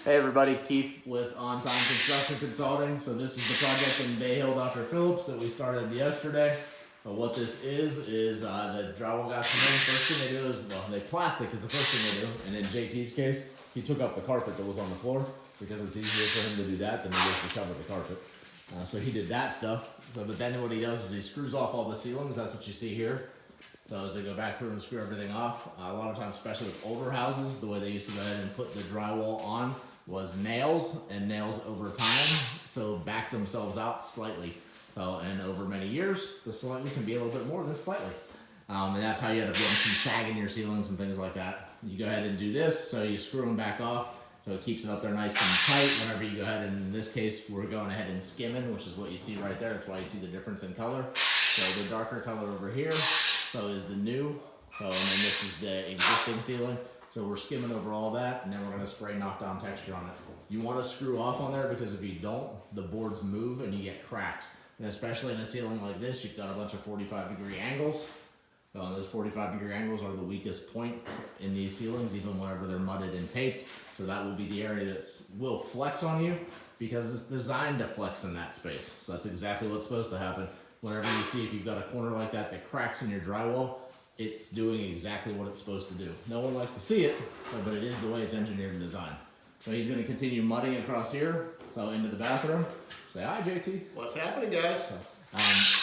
Hey everybody, Keith with On Time Construction Consulting. So this is the project in Bay Hill, Dr. Phillips, that we started yesterday. But what this is the drywall guys come in. First thing they do is, well, plastic is the first thing they do. And in JT's case, he took up the carpet that was on the floor because it's easier for him to do that than it is to cover the carpet. So he did that stuff. But then what he does is he screws off all the ceilings. That's what you see here. So as they go back through and screw everything off, a lot of times, especially with older houses, the way they used to go ahead and put the drywall on was nails, and nails over time, so back themselves out slightly. And over many years, the slightly can be a little bit more than slightly. And that's how you end up getting some sag in your ceilings and things like that. You go ahead and do this, so you screw them back off, so it keeps it up there nice and tight. Whenever you go ahead, and in this case, we're going ahead and skimming, which is what you see right there. That's why you see the difference in color. So the darker color over here, so is the new. So, and then this is the existing ceiling. So we're skimming over all that, and then we're gonna spray knockdown texture on it. You wanna screw off on there because if you don't, the boards move and you get cracks. And especially in a ceiling like this, you've got a bunch of 45-degree angles. Those 45-degree angles are the weakest point in these ceilings, even whenever they're mudded and taped. So that will be the area that will flex on you because it's designed to flex in that space. So that's exactly what's supposed to happen. Whenever you see if you've got a corner like that that cracks in your drywall, it's doing exactly what it's supposed to do. No one likes to see it, but it is the way it's engineered and designed. So he's gonna continue mudding across here, so into the bathroom. Say hi, JT. What's happening, guys?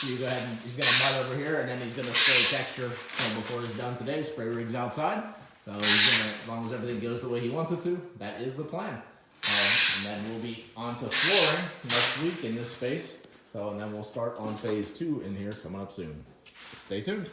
You go ahead and he's gonna mud over here, and then he's gonna spray texture before he's done today. Spray rigs outside. So he's gonna, as long as everything goes the way he wants it to, that is the plan. And then we'll be on to flooring next week in this space. So, and then we'll start on phase 2 in here coming up soon. Stay tuned.